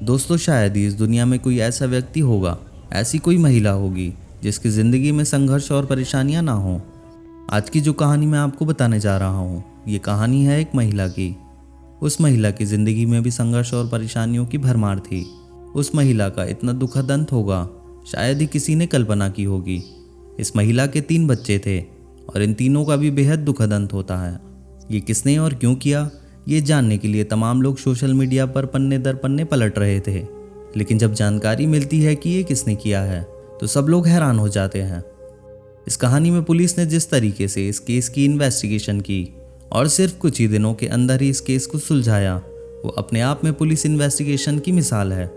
दोस्तों, शायद ही इस दुनिया में कोई ऐसा व्यक्ति होगा, ऐसी कोई महिला होगी जिसकी ज़िंदगी में संघर्ष और परेशानियां ना हो। आज की जो कहानी मैं आपको बताने जा रहा हूँ, ये कहानी है एक महिला की। उस महिला की ज़िंदगी में भी संघर्ष और परेशानियों की भरमार थी। उस महिला का इतना दुखद अंत होगा, शायद ही किसी ने कल्पना की होगी। इस महिला के 3 बच्चे थे और इन तीनों का भी बेहद दुखद अंत होता है। ये किसने और क्यों किया, ये जानने के लिए तमाम लोग सोशल मीडिया पर पन्ने दर पन्ने पलट रहे थे। लेकिन जब जानकारी मिलती है कि ये किसने किया है, तो सब लोग हैरान हो जाते हैं। इस कहानी में पुलिस ने जिस तरीके से इस केस की इन्वेस्टिगेशन की और सिर्फ कुछ ही दिनों के अंदर ही इस केस को सुलझाया, वो अपने आप में पुलिस इन्वेस्टिगेशन की मिसाल है।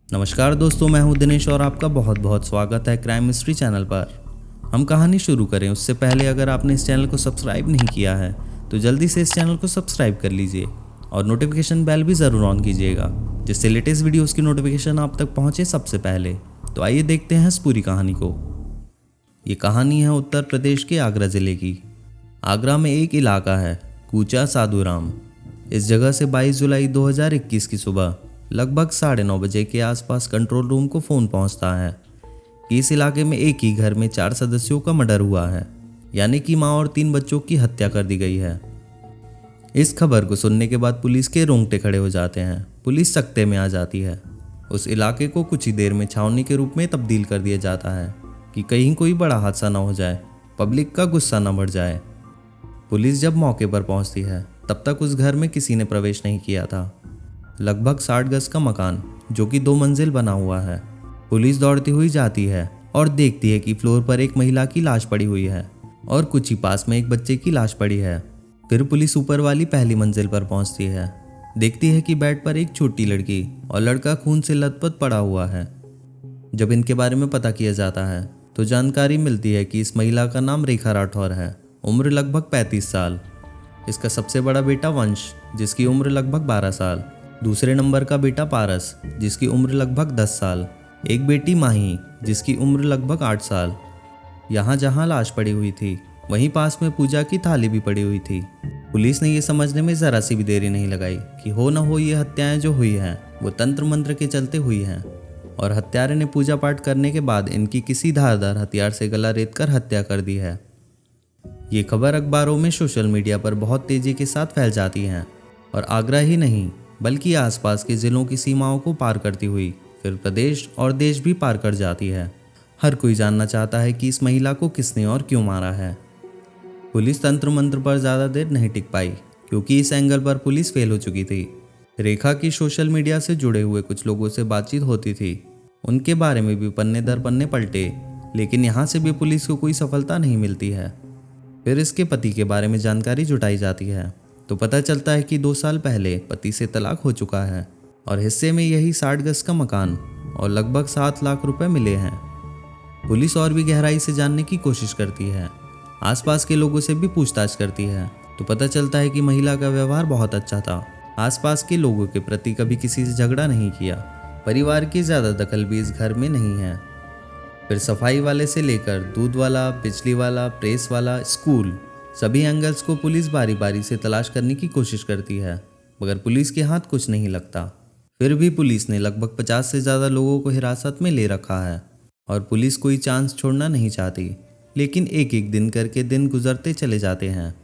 नमस्कार दोस्तों, मैं हूं दिनेश और आपका बहुत बहुत स्वागत है क्राइम मिस्ट्री चैनल पर। हम कहानी शुरू करें उससे पहले अगर आपने इस चैनल को सब्सक्राइब नहीं किया है तो जल्दी से इस चैनल को सब्सक्राइब कर लीजिए और नोटिफिकेशन बेल भी ज़रूर ऑन कीजिएगा, जिससे लेटेस्ट वीडियोस की नोटिफिकेशन आप तक पहुंचे सबसे पहले। तो आइए देखते हैं इस पूरी कहानी को। ये कहानी है उत्तर प्रदेश के आगरा ज़िले की। आगरा में एक इलाका है कूचा साधुराम। इस जगह से 22 जुलाई 2021 की सुबह लगभग 9:30 बजे के आसपास कंट्रोल रूम को फ़ोन पहुंचता है कि इस इलाके में एक ही घर में 4 सदस्यों का मर्डर हुआ है, यानी कि माँ और 3 बच्चों की हत्या कर दी गई है। इस खबर को सुनने के बाद पुलिस के रोंगटे खड़े हो जाते हैं। पुलिस सख्ते में आ जाती है। उस इलाके को कुछ ही देर में छावनी के रूप में तब्दील कर दिया जाता है कि कहीं कोई बड़ा हादसा न हो जाए, पब्लिक का गुस्सा न बढ़ जाए। पुलिस जब मौके पर पहुंचती है तब तक उस घर में किसी ने प्रवेश नहीं किया था। लगभग 60 गज का मकान जो कि 2 मंजिल बना हुआ है। पुलिस दौड़ती हुई जाती है और देखती है कि फ्लोर पर एक महिला की लाश पड़ी हुई है और कुछ ही पास में एक बच्चे की लाश पड़ी है। फिर पुलिस ऊपर वाली पहली मंजिल पर पहुंचती है। देखती है कि बेड पर एक छोटी लड़की और लड़का खून से लथपथ पड़ा हुआ है। जब इनके बारे में पता किया जाता है तो जानकारी मिलती है कि इस महिला का नाम रेखा राठौर है। उम्र लगभग 35 साल। इसका सबसे बड़ा बेटा वंश, जिसकी उम्र लगभग 12 साल। दूसरे नंबर का बेटा पारस, जिसकी उम्र लगभग 10 साल। एक बेटी माही, जिसकी उम्र लगभग 8 साल। यहाँ जहाँ लाश पड़ी हुई थी वहीं पास में पूजा की थाली भी पड़ी हुई थी। पुलिस ने ये समझने में ज़रा सी भी देरी नहीं लगाई कि हो न हो ये हत्याएं जो हुई हैं वो तंत्र मंत्र के चलते हुई हैं और हत्यारे ने पूजा पाठ करने के बाद इनकी किसी धारदार हथियार से गला रेत कर हत्या कर दी है। ये खबर अखबारों में, सोशल मीडिया पर बहुत तेज़ी के साथ फैल जाती हैं और आगरा ही नहीं बल्कि आसपास के ज़िलों की सीमाओं को पार करती हुई फिर प्रदेश और देश भी पार कर जाती है। हर कोई जानना चाहता है कि इस महिला को किसने और क्यों मारा है। पुलिस तंत्र मंत्र पर ज़्यादा देर नहीं टिक पाई क्योंकि इस एंगल पर पुलिस फेल हो चुकी थी। रेखा की सोशल मीडिया से जुड़े हुए कुछ लोगों से बातचीत होती थी। उनके बारे में भी पन्ने दर पन्ने पलटे, लेकिन यहाँ से भी पुलिस को कोई सफलता नहीं मिलती है। फिर इसके पति के बारे में जानकारी जुटाई जाती है तो पता चलता है कि 2 साल पहले पति से तलाक हो चुका है और हिस्से में यही 60 गज का मकान और लगभग 7 लाख रुपए मिले हैं। पुलिस और भी गहराई से जानने की कोशिश करती है। आसपास के लोगों से भी पूछताछ करती है तो पता चलता है कि महिला का व्यवहार बहुत अच्छा था। आसपास के लोगों के प्रति कभी किसी से झगड़ा नहीं किया। परिवार की ज़्यादा दखल भी इस घर में नहीं है। फिर सफाई वाले से लेकर दूध वाला, बिजली वाला, प्रेस वाला, स्कूल, सभी एंगल्स को पुलिस बारी बारी से तलाश करने की कोशिश करती है, मगर पुलिस के हाथ कुछ नहीं लगता। फिर भी पुलिस ने लगभग 50 से ज़्यादा लोगों को हिरासत में ले रखा है और पुलिस कोई चांस छोड़ना नहीं चाहती। लेकिन एक एक दिन करके दिन गुजरते चले जाते हैं।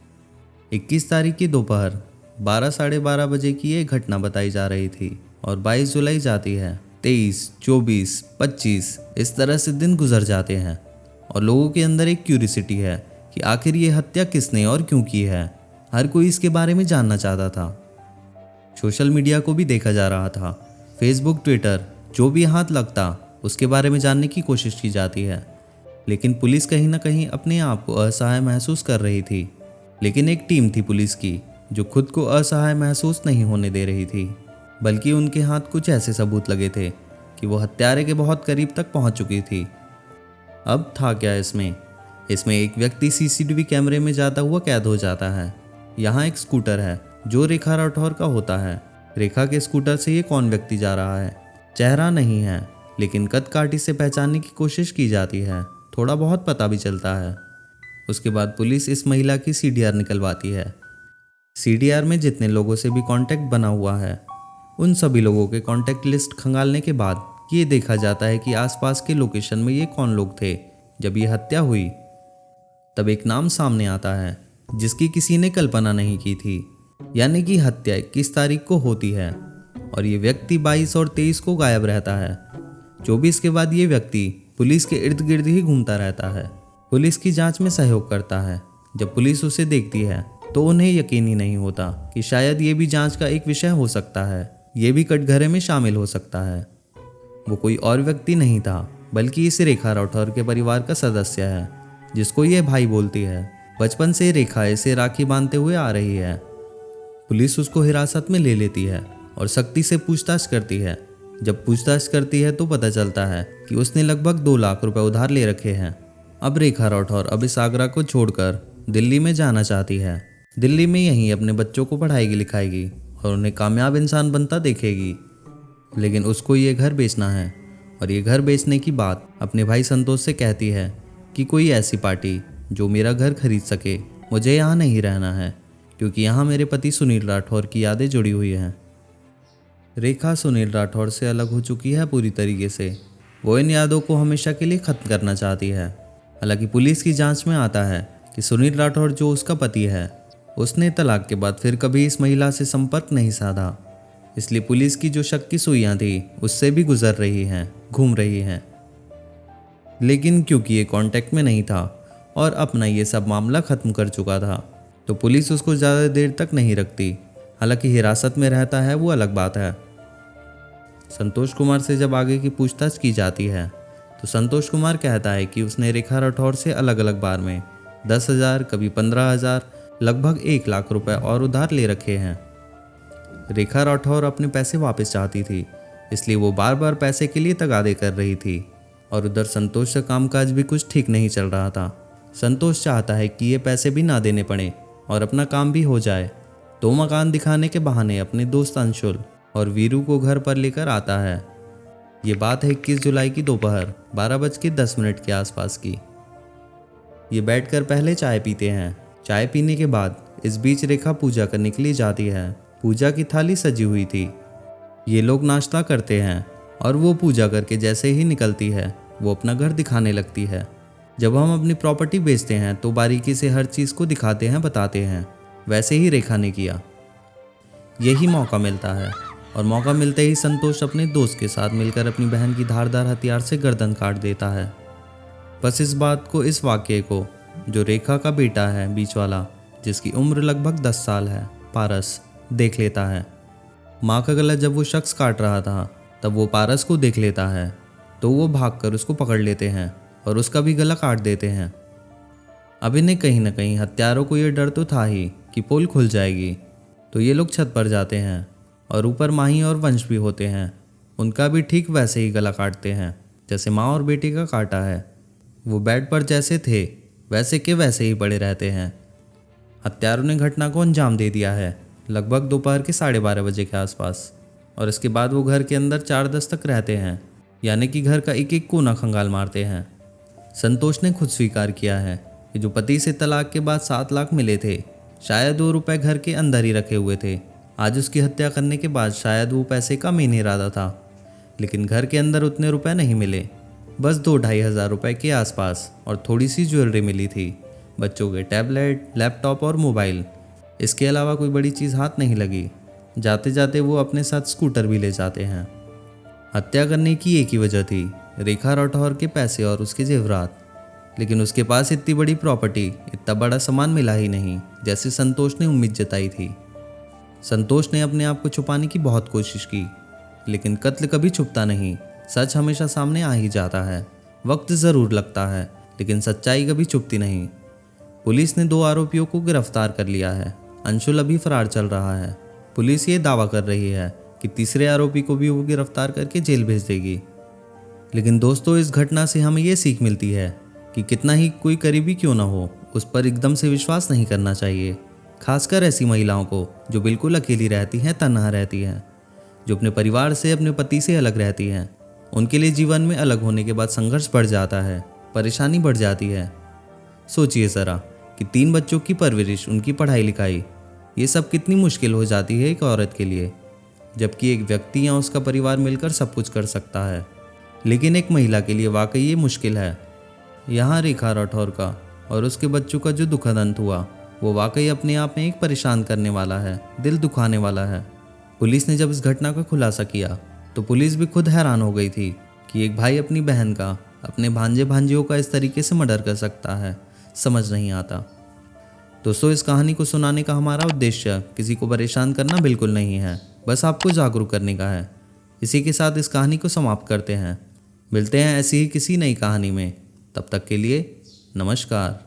21 तारीख की दोपहर 12 साढ़े 12 बजे की ये घटना बताई जा रही थी और 22 जुलाई जाती है। 23, 24, 25 इस तरह से दिन गुजर जाते हैं और लोगों के अंदर एक क्यूरियोसिटी है कि आखिर ये हत्या किसने और क्यों की है। हर कोई इसके बारे में जानना चाहता था। सोशल मीडिया को भी देखा जा रहा था। फेसबुक, ट्विटर, जो भी हाथ लगता उसके बारे में जानने की कोशिश की जाती है। लेकिन पुलिस कहीं ना कहीं अपने आप को असहाय महसूस कर रही थी। लेकिन एक टीम थी पुलिस की जो खुद को असहाय महसूस नहीं होने दे रही थी, बल्कि उनके हाथ कुछ ऐसे सबूत लगे थे कि वो हत्यारे के बहुत करीब तक पहुंच चुकी थी। अब था क्या इसमें एक व्यक्ति सीसीटीवी कैमरे में जाता हुआ कैद हो जाता है। यहाँ एक स्कूटर है जो रेखा राठौर का होता है। रेखा के स्कूटर से ये कौन व्यक्ति जा रहा है, चेहरा नहीं है, लेकिन कद काठी से पहचानने की कोशिश की जाती है। थोड़ा बहुत पता भी चलता है। उसके बाद पुलिस इस महिला की सीडीआर निकलवाती है। सीडीआर में जितने लोगों से भी कांटेक्ट बना हुआ है उन सभी लोगों के कॉन्टैक्ट लिस्ट खंगालने के बाद ये देखा जाता है कि आसपास के लोकेशन में ये कौन लोग थे जब ये हत्या हुई। तब एक नाम सामने आता है जिसकी किसी ने कल्पना नहीं की थी, यानी कि हत्या 21 तारीख को होती है और ये व्यक्ति 22 और 23 को गायब रहता है। 24 के बाद ये व्यक्ति पुलिस के इर्द गिर्द ही घूमता रहता है, पुलिस की जांच में सहयोग करता है। जब पुलिस उसे देखती है तो उन्हें यकीन ही नहीं होता कि शायद ये भी जांच का एक विषय हो सकता है, ये भी कटघरे में शामिल हो सकता है। वो कोई और व्यक्ति नहीं था बल्कि इस रेखा राठौर के परिवार का सदस्य है जिसको ये भाई बोलती है। बचपन से रेखा इसे राखी बांधते हुए आ रही है। पुलिस उसको हिरासत में ले लेती है और सख्ती से पूछताछ करती है। जब पूछताछ करती है तो पता चलता है कि उसने लगभग 2 लाख रुपए उधार ले रखे हैं। अब रेखा राठौर अब इस आगरा को छोड़कर दिल्ली में जाना चाहती है। दिल्ली में यहीं अपने बच्चों को पढ़ाएगी लिखाएगी और उन्हें कामयाब इंसान बनता देखेगी। लेकिन उसको ये घर बेचना है और ये घर बेचने की बात अपने भाई संतोष से कहती है कि कोई ऐसी पार्टी जो मेरा घर खरीद सके, मुझे यहाँ नहीं रहना है क्योंकि यहाँ मेरे पति सुनील राठौर की यादें जुड़ी हुई हैं। रेखा सुनील राठौर से अलग हो चुकी है पूरी तरीके से। वो इन यादों को हमेशा के लिए ख़त्म करना चाहती है। हालांकि पुलिस की जांच में आता है कि सुनील राठौर जो उसका पति है, उसने तलाक के बाद फिर कभी इस महिला से संपर्क नहीं साधा, इसलिए पुलिस की जो शक की सुइयां थी उससे भी गुजर रही हैं, घूम रही हैं। लेकिन क्योंकि ये कांटेक्ट में नहीं था और अपना ये सब मामला ख़त्म कर चुका था, तो पुलिस उसको ज़्यादा देर तक नहीं रखती। हालांकि हिरासत में रहता है वो अलग बात है। संतोष कुमार से जब आगे की पूछताछ की जाती है तो संतोष कुमार कहता है कि उसने रेखा राठौर से अलग अलग बार में 10,000, कभी 15,000, लगभग 1 लाख रुपए और उधार ले रखे हैं। रेखा राठौर अपने पैसे वापस चाहती थी, इसलिए वो बार बार पैसे के लिए तगादे कर रही थी और उधर संतोष का कामकाज भी कुछ ठीक नहीं चल रहा था। संतोष चाहता है कि ये पैसे भी ना देने पड़े और अपना काम भी हो जाए, तो मकान दिखाने के बहाने अपने दोस्त अंशुल और वीरू को घर पर लेकर आता है। ये बात है 21 जुलाई की दोपहर 12:10 के आसपास की। ये बैठकर पहले चाय पीते हैं। चाय पीने के बाद इस बीच रेखा पूजा करने के लिए जाती है। पूजा की थाली सजी हुई थी। ये लोग नाश्ता करते हैं और वो पूजा करके जैसे ही निकलती है वो अपना घर दिखाने लगती है। जब हम अपनी प्रॉपर्टी बेचते हैं तो बारीकी से हर चीज़ को दिखाते हैं, बताते हैं। वैसे ही रेखा ने किया। यही मौका मिलता है और मौका मिलते ही संतोष अपने दोस्त के साथ मिलकर अपनी बहन की धारदार हथियार से गर्दन काट देता है। बस इस बात को, इस वाक़ये को जो रेखा का बेटा है बीच वाला, जिसकी उम्र लगभग 10 साल है, पारस, देख लेता है। माँ का गला जब वो शख्स काट रहा था तब वो पारस को देख लेता है तो वो भागकर उसको पकड़ लेते हैं और उसका भी गला काट देते हैं। अब इन्हें कहीं ना कहीं हत्यारों को ये डर तो था ही कि पोल खुल जाएगी, तो ये लोग छत पर जाते हैं और ऊपर माही और वंश भी होते हैं। उनका भी ठीक वैसे ही गला काटते हैं जैसे माँ और बेटी का काटा है। वो बेड पर जैसे थे वैसे के वैसे ही पड़े रहते हैं। हत्यारों ने घटना को अंजाम दे दिया है लगभग दोपहर के 12:30 के आसपास, और इसके बाद वो घर के अंदर 4:10 तक रहते हैं, यानी कि घर का एक एक कोना खंगाल मारते हैं। संतोष ने खुद स्वीकार किया है कि जो पति से तलाक के बाद 7 लाख मिले थे, शायद वो रुपए घर के अंदर ही रखे हुए थे। आज उसकी हत्या करने के बाद शायद वो पैसे का मेन इरादा था, लेकिन घर के अंदर उतने रुपए नहीं मिले। बस 2-2.5 हज़ार रुपए के आसपास और थोड़ी सी ज्वेलरी मिली थी, बच्चों के टैबलेट, लैपटॉप और मोबाइल। इसके अलावा कोई बड़ी चीज़ हाथ नहीं लगी। जाते जाते वो अपने साथ स्कूटर भी ले जाते हैं। हत्या करने की एक ही वजह थी, रेखा राठौर के पैसे और उसके जेवरात। लेकिन उसके पास इतनी बड़ी प्रॉपर्टी, इतना बड़ा सामान मिला ही नहीं जैसे संतोष ने उम्मीद जताई थी। संतोष ने अपने आप को छुपाने की बहुत कोशिश की, लेकिन कत्ल कभी छुपता नहीं। सच हमेशा सामने आ ही जाता है। वक्त ज़रूर लगता है, लेकिन सच्चाई कभी छुपती नहीं। पुलिस ने 2 आरोपियों को गिरफ्तार कर लिया है। अंशुल अभी फरार चल रहा है। पुलिस ये दावा कर रही है कि तीसरे आरोपी को भी वो गिरफ्तार करके जेल भेज देगी। लेकिन दोस्तों, इस घटना से हमें ये सीख मिलती है कि कितना ही कोई करीबी क्यों ना हो, उस पर एकदम से विश्वास नहीं करना चाहिए। खासकर ऐसी महिलाओं को जो बिल्कुल अकेली रहती हैं, तन्हा रहती हैं, जो अपने परिवार से, अपने पति से अलग रहती हैं। उनके लिए जीवन में अलग होने के बाद संघर्ष बढ़ जाता है, परेशानी बढ़ जाती है। सोचिए ज़रा कि 3 बच्चों की परवरिश, उनकी पढ़ाई लिखाई, ये सब कितनी मुश्किल हो जाती है एक औरत के लिए। जबकि एक व्यक्ति या उसका परिवार मिलकर सब कुछ कर सकता है। लेकिन एक महिला के लिए वाकई ये मुश्किल है। यहाँ रेखा राठौर का और उसके बच्चों का जो दुखद अंत हुआ वो वाकई अपने आप में एक परेशान करने वाला है, दिल दुखाने वाला है। पुलिस ने जब इस घटना का खुलासा किया तो पुलिस भी खुद हैरान हो गई थी कि एक भाई अपनी बहन का, अपने भांजे भांजियों का इस तरीके से मर्डर कर सकता है। समझ नहीं आता। दोस्तों, इस कहानी को सुनाने का हमारा उद्देश्य किसी को परेशान करना बिल्कुल नहीं है, बस आपको जागरूक करने का है। इसी के साथ इस कहानी को समाप्त करते हैं। मिलते हैं ऐसी ही किसी नई कहानी में। तब तक के लिए नमस्कार।